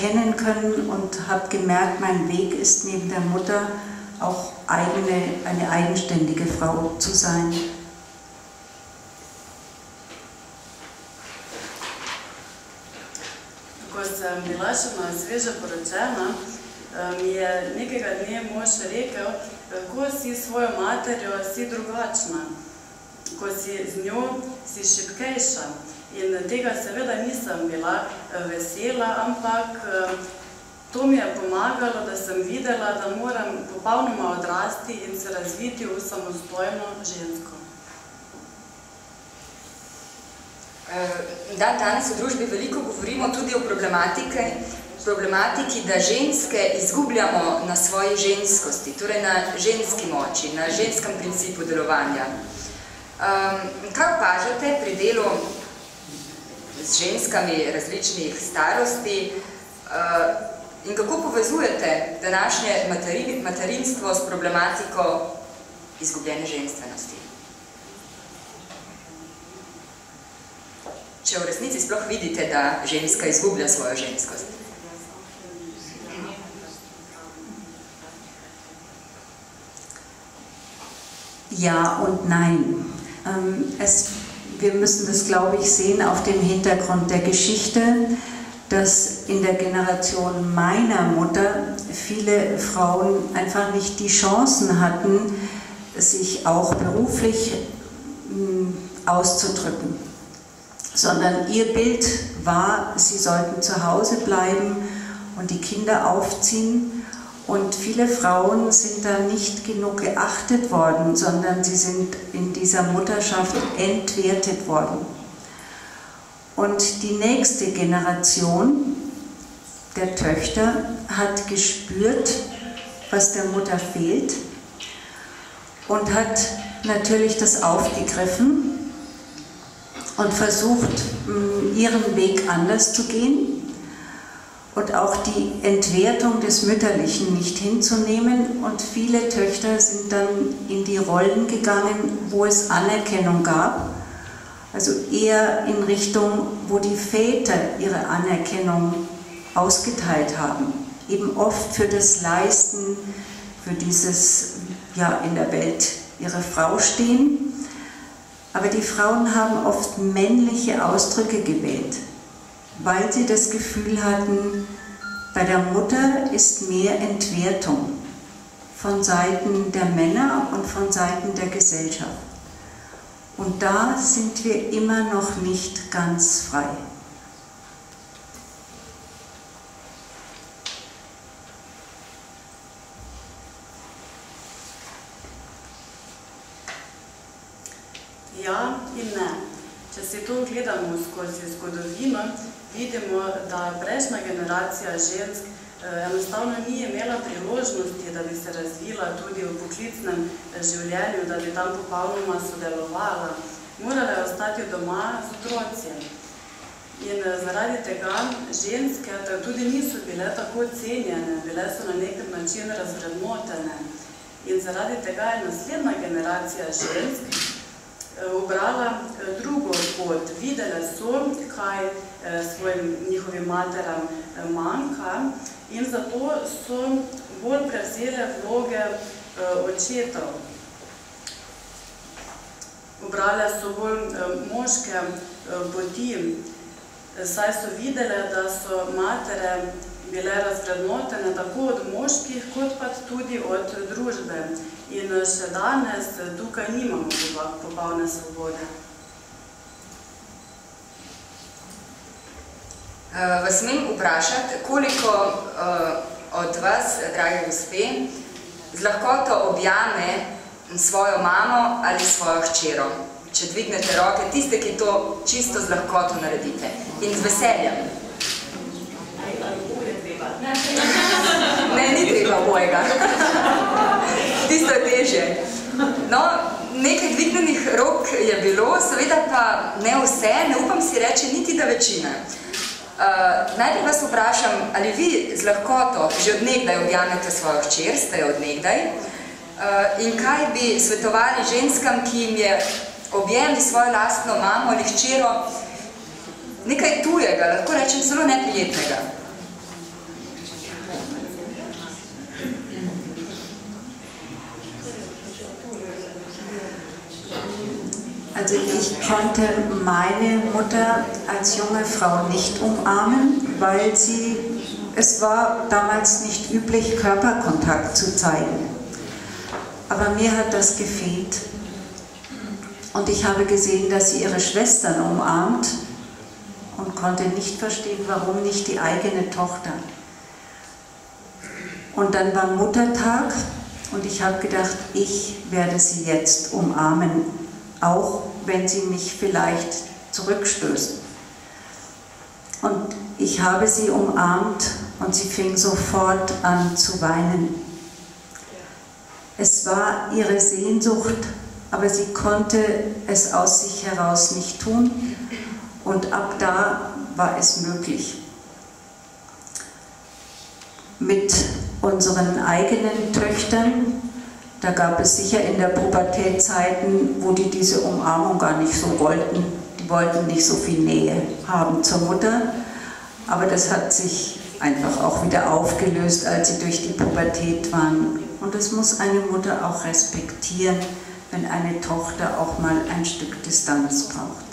erkennen können und habe gemerkt, mein Weg ist neben der Mutter auch eine eigenständige Frau zu sein. Ko sem bila še sveže poročena, mi je nekega dne mož rekel, ko si svojo materjo, si drugačna, ko si z njo, si šibkejša. In tega seveda nisem bila vesela, ampak to mi je pomagalo, da sem videla, da moram popolnoma odrasti in se razviti v samostojno žensko. Danes v družbi veliko govorimo tudi o problematiki, da ženske izgubljamo na svoji ženskosti, torej na ženski moči, na ženskem principu delovanja. Kaj opažate pri delu z ženskami različnih starosti in kako povezujete današnje materinstvo s problematiko izgubljene ženstvenosti? Če v resnici sploh vidite, da ženska izgublja svojo ženskost. Ja und nein. Wir müssen das, glaube ich, sehen auf dem Hintergrund der Geschichte, dass in der Generation meiner Mutter viele Frauen einfach nicht die Chancen hatten, sich auch beruflich auszudrücken, sondern ihr Bild war, sie sollten zu Hause bleiben und die Kinder aufziehen. Und viele Frauen sind da nicht genug geachtet worden, sondern sie sind in dieser Mutterschaft entwertet worden. Und die nächste Generation der Töchter hat gespürt, was der Mutter fehlt und hat natürlich das aufgegriffen und versucht, ihren Weg anders zu gehen. Und auch die Entwertung des Mütterlichen nicht hinzunehmen. Und viele Töchter sind dann in die Rollen gegangen, wo es Anerkennung gab. Also eher in Richtung, wo die Väter ihre Anerkennung ausgeteilt haben. Eben oft für das Leisten, für dieses, ja, in der Welt ihre Frau stehen. Aber die Frauen haben oft männliche Ausdrücke gewählt, weil sie das Gefühl hatten, bei der Mutter ist mehr Entwertung von Seiten der Männer und von Seiten der Gesellschaft. Und da sind wir immer noch nicht ganz frei. Ja in ne. Če si to gledamo skozi zgodovino, vidimo, da prejšnja generacija žensk enostavno ni imela priložnosti, da bi se razvila tudi v poklicnem življenju, da bi tam popolnoma sodelovala. Morala je ostati doma z otroci. In zaradi tega ženske tudi niso bile tako cenjene, bile so na nek način razvrednotene. In zaradi tega je naslednja generacija žensk ubrala drugo pot. Videle so, kaj svojim njihovim materam manjka in zato so bolj prevzele vloge očetov. Ubrale so bolj moške poti, saj so videle, da so matere bile razvrednotene tako od moških, kot pa tudi od družbe. In še danes tukaj nimamo popolne svobode. Vas smem vprašati, koliko od vas, drage gospe, z lahkoto objame svojo mamo ali svojo hčero? Če dvignete roke, tiste, ki to čisto z lahkoto naredite. In z veseljem. Ne, ni treba obojega. Tisto je težje. No, nekaj dvignenih rok je bilo, seveda pa ne vse, ne upam si reči niti da večina. Najprej vas vprašam, ali vi z lahkoto že od nekdaj objamete svojo hčer, ste jo od nekdaj, in kaj bi svetovali ženskam, ki jim je objemli svojo lastno mamo ali hčero nekaj tujega, lahko rečem celo neprijetnega? konnte meine Mutter als junge Frau nicht umarmen, weil es war damals nicht üblich, Körperkontakt zu zeigen. Aber mir hat das gefehlt. Und ich habe gesehen, dass sie ihre Schwestern umarmt und konnte nicht verstehen, warum nicht die eigene Tochter. Und dann war Muttertag und ich habe gedacht, ich werde sie jetzt umarmen, auch wenn sie mich vielleicht zurückstößt. Und ich habe sie umarmt und sie fing sofort an zu weinen. Es war ihre Sehnsucht, aber sie konnte es aus sich heraus nicht tun und ab da war es möglich. Mit unseren eigenen Töchtern, da gab es sicher in der Pubertät Zeiten, wo die diese Umarmung gar nicht so wollten. Die wollten nicht so viel Nähe haben zur Mutter, aber das hat sich einfach auch wieder aufgelöst, als sie durch die Pubertät waren. Und das muss eine Mutter auch respektieren, wenn eine Tochter auch mal ein Stück Distanz braucht.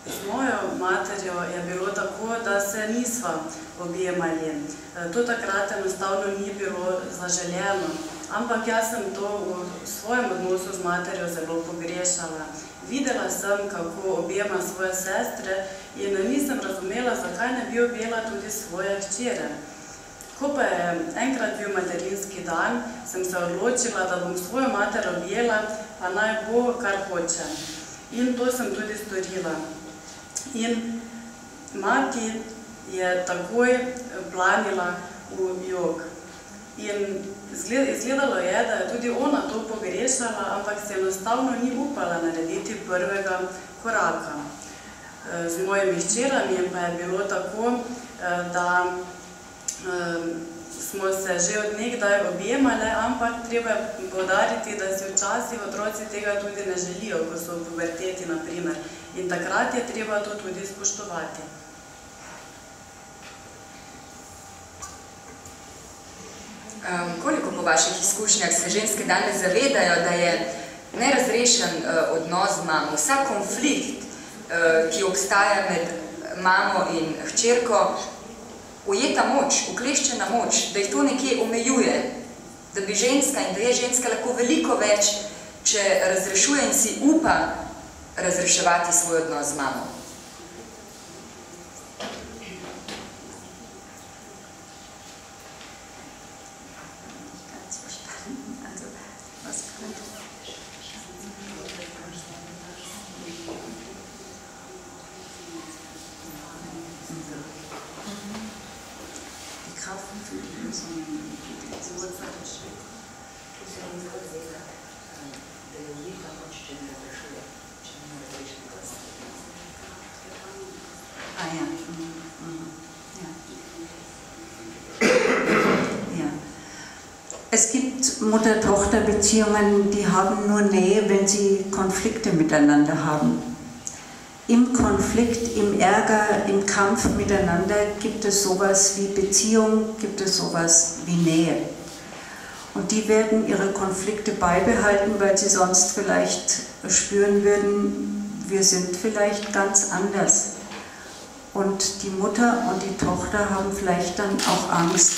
З моєю матір'ю було таке, да се нисва обіймали. То takrat enostavno ni bilo zaželjeno. Ampak jaz sem to v svojem odnosu z materjo zelo pogrešala. Videla sem, kako objema svoje sestre in nisem razumela, zakaj ne bi objela tudi svoje hčere. Ko pa je enkrat bil materinski dan, sem se odločila, da bom svojo mater objela, pa naj bo, kar hoče. In to sem tudi storila. In mati je takoj planila v jog. In izgledalo je, da je tudi ona to pogrešala, ampak se enostavno ni upala narediti prvega koraka. Z mojimi hčerami pa je bilo tako, da smo se že od nekdaj objemale, ampak treba je poudariti, da si včasih otroci tega tudi ne želijo, ko so v puberteti, naprimer. In takrat je treba to tudi spoštovati. Koliko po vaših izkušnjah se ženske danes zavedajo, da je nerazrešen odnos z mamo, vsak konflikt, ki obstaja med mamo in hčerko, ujeta moč, ukleščena moč, da jih to nekje omejuje, da bi ženska in da je ženska lahko veliko več, če razrešuje in si upa razreševati svoj odnos z mamo. Es gibt Mutter-Tochter-Beziehungen, die haben nur Nähe, wenn sie Konflikte miteinander haben. Im Konflikt, im Ärger, im Kampf miteinander gibt es sowas wie Beziehung, gibt es sowas wie Nähe. Und die werden ihre Konflikte beibehalten, weil sie sonst vielleicht spüren würden, wir sind vielleicht ganz anders. Und die Mutter und die Tochter haben vielleicht dann auch Angst,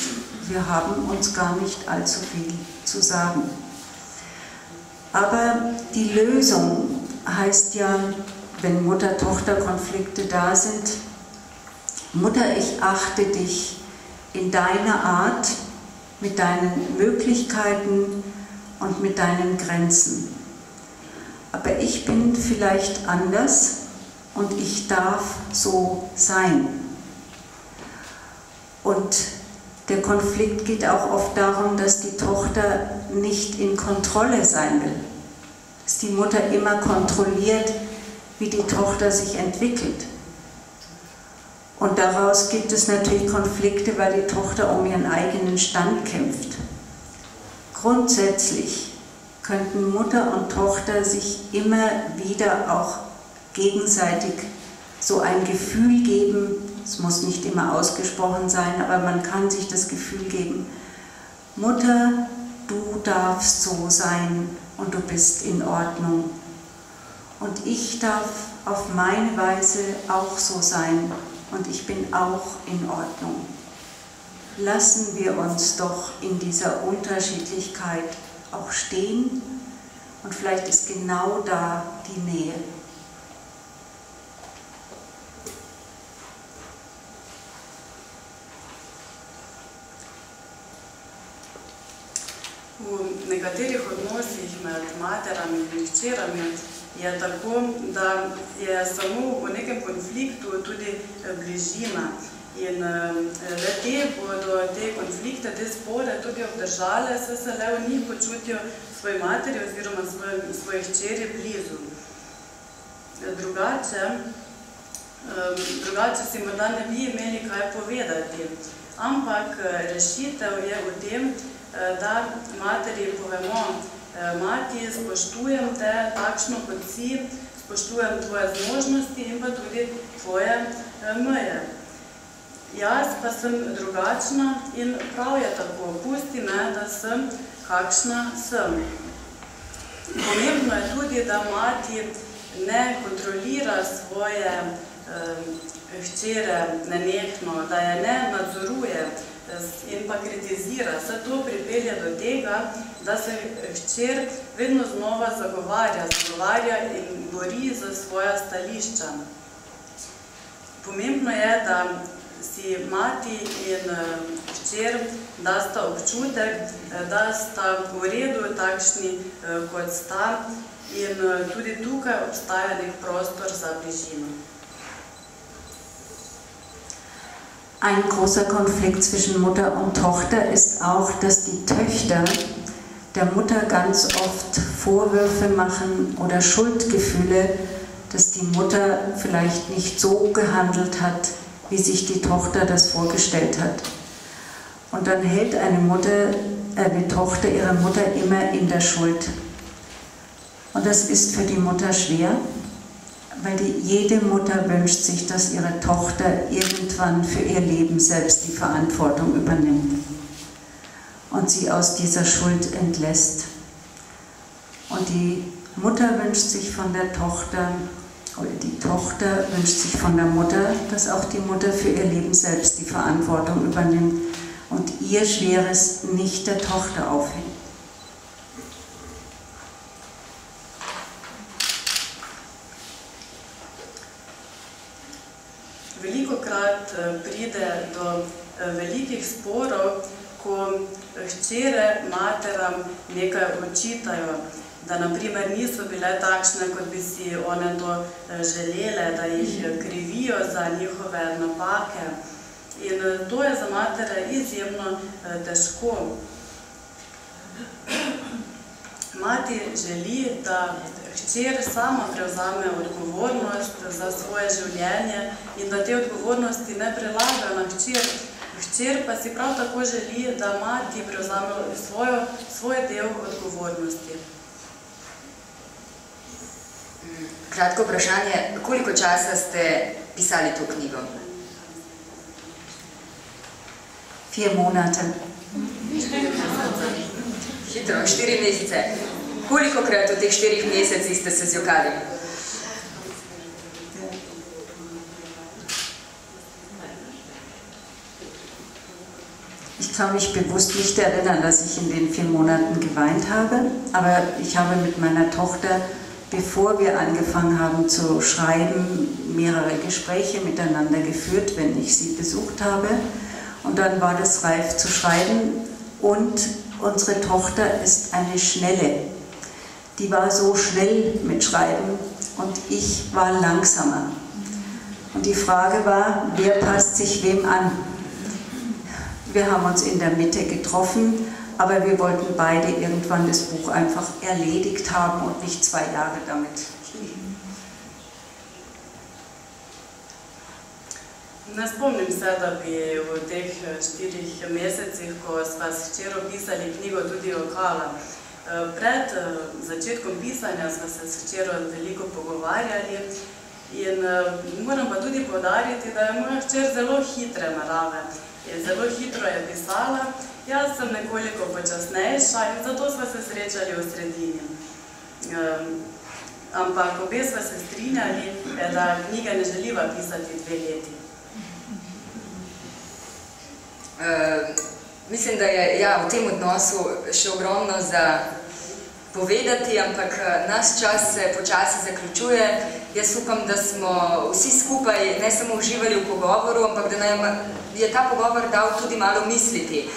wir haben uns gar nicht allzu viel zu sagen. Aber die Lösung heißt ja, wenn Mutter-Tochter-Konflikte da sind, Mutter, ich achte dich in deiner Art, mit deinen Möglichkeiten und mit deinen Grenzen. Aber ich bin vielleicht anders und ich darf so sein. Und der Konflikt geht auch oft darum, dass die Tochter nicht in Kontrolle sein will. Dass die Mutter immer kontrolliert, wie die Tochter sich entwickelt. Und daraus gibt es natürlich Konflikte, weil die Tochter um ihren eigenen Stand kämpft. Grundsätzlich könnten Mutter und Tochter sich immer wieder auch gegenseitig so ein Gefühl geben, es muss nicht immer ausgesprochen sein, aber man kann sich das Gefühl geben, Mutter, du darfst so sein und du bist in Ordnung. Und ich darf auf meine Weise auch so sein und ich bin auch in Ordnung. Lassen wir uns doch in dieser Unterschiedlichkeit auch stehen und vielleicht ist genau da die Nähe. У некатерих odnosih med materami in hčerami je tako, da je samo v nekem konfliktu tudi bližina. In le bodo te konflikte, te spore tudi obdržale, saj se le v njih počutijo svoji materi oziroma svoji hčeri blizu. Drugače si morda ne bi imeli kaj povedati, ampak rešitev je v tem, da materi povemo, mati, spoštujem te takšno kot si, spoštujem tvoje zmožnosti in pa tudi tvoje meje. Jaz pa sem drugačna in prav je tako, pusti me, da sem kakšna sem. Pomembno je tudi, da mati ne kontrolira svoje hčere nenehno, da je ne nadzoruje in pa kritizira. Vse to pripelje do tega, da se hčer vedno znova zagovarja in bori za svoja stališča. Pomembno je, da si mati in hčer dasta občutek, da sta v redu takšni, kot sta, in tudi tukaj obstaja nek prostor za bližino. Ein großer Konflikt zwischen Mutter und Tochter ist auch, dass die Töchter der Mutter ganz oft Vorwürfe machen oder Schuldgefühle, dass die Mutter vielleicht nicht so gehandelt hat, wie sich die Tochter das vorgestellt hat. Und dann hält eine Tochter ihre Mutter immer in der Schuld. Und das ist für die Mutter schwer, weil jede Mutter wünscht sich, dass ihre Tochter irgendwann für ihr Leben selbst die Verantwortung übernimmt und sie aus dieser Schuld entlässt. Und die Mutter wünscht sich von der Tochter, oder die Tochter wünscht sich von der Mutter, dass auch die Mutter für ihr Leben selbst die Verantwortung übernimmt und ihr Schweres nicht der Tochter aufhängt. Velikokrat pride do velikih sporov, ko hčere materam nekaj očitajo, da naprimer niso bile takšne, kot bi si one to želele, da jih krivijo za njihove napake. In to je za matere izjemno težko. Mati želi, da hčer sama prevzame odgovornost za svoje življenje in da te odgovornosti ne prelaga na hčer. Hčer pa si prav tako želi, da mati prevzame svoj del odgovornosti. Kratko vprašanje, koliko časa ste pisali to knjigo? 4 Monate. Hitro, 4 mesece. Kolikokrat v teh 4 mesecih ste se zjokali? Ich kann mich bewusst nicht erinnern, dass ich in den 4 Monaten geweint habe, aber ich habe mit meiner Tochter, bevor wir angefangen haben zu schreiben, mehrere Gespräche miteinander geführt, wenn ich sie besucht habe. Und dann war das reif zu schreiben und unsere Tochter ist eine Schnelle. Die war so schnell mit Schreiben und ich war langsamer. Und die Frage war, wer passt sich wem an? Wir haben uns in der Mitte getroffen, aber wir wollten beide irgendwann das Buch einfach erledigt haben und nicht 2 Jahre damit. Ne spomnim se, da bi v teh 4 mesecih, ko sva s hčero pisali knjigo, tudi jokala. Pred začetkom pisanja sva se s hčero veliko pogovarjali in moram pa tudi poudariti, da je moja hčer zelo hitre narave. Zelo hitro je pisala Jaz sem nekoliko počasnejša in zato smo se srečali v sredini. Ampak obe smo se strinjali, da knjige ne želiva pisati 2 leti. Mislim, da je v tem odnosu še ogromno za povedati, ampak naš čas se počasi zaključuje. Jaz upam, da smo vsi skupaj ne samo uživali v pogovoru, ampak da nam je ta pogovor dal tudi malo misliti,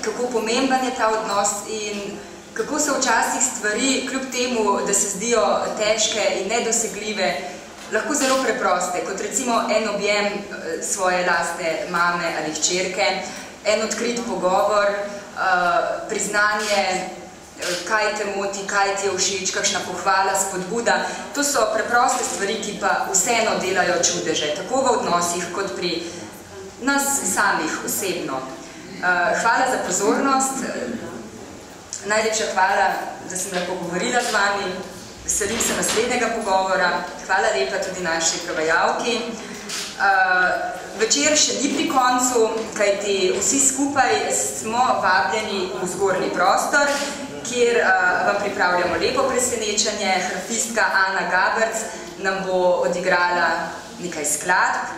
kako pomemben je ta odnos in kako so včasih stvari, kljub temu, da se zdijo težke in nedosegljive, lahko zelo preproste, kot recimo en objem svoje lastne mame ali hčerke, en odkrit pogovor, priznanje, kaj te moti, kaj ti je všeč, kakšna pohvala, spodbuda. To so preproste stvari, ki pa vseeno delajo čudeže, tako v odnosih, kot pri nas samih osebno. Hvala za pozornost. Najlepša hvala, da sem lahko govorila z vami. Veselim se naslednjega pogovora. Hvala lepa tudi naši prevajalki. Večer še ni pri koncu, kajti vsi skupaj smo vabljeni v zgornji prostor, kjer vam pripravljamo lepo presenečenje. Harfistka Ana Gaberc nam bo odigrala nekaj skladb.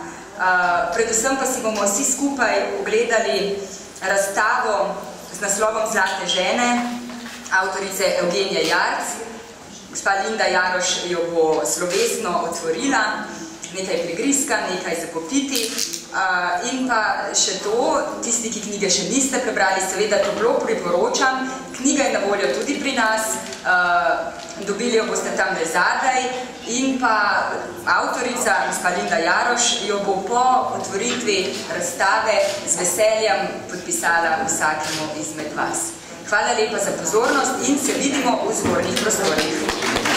Predvsem pa si bomo vsi skupaj ogledali razstavo z naslovom Zlate žene, avtorice Evgenije Jarc. Gospa Linda Jaroš jo bo slovesno otvorila, nekaj prigrizka, nekaj za popiti. In pa še to, tisti, ki knjige še niste prebrali, seveda toplo priporočam. Knjiga je na voljo tudi pri nas, dobili jo boste tam zadaj in pa avtorica, gospa Linda Jaroš, jo bo po otvoritvi razstave z veseljem podpisala vsakemu izmed vas. Hvala lepa za pozornost in se vidimo v zgornjih prostorih.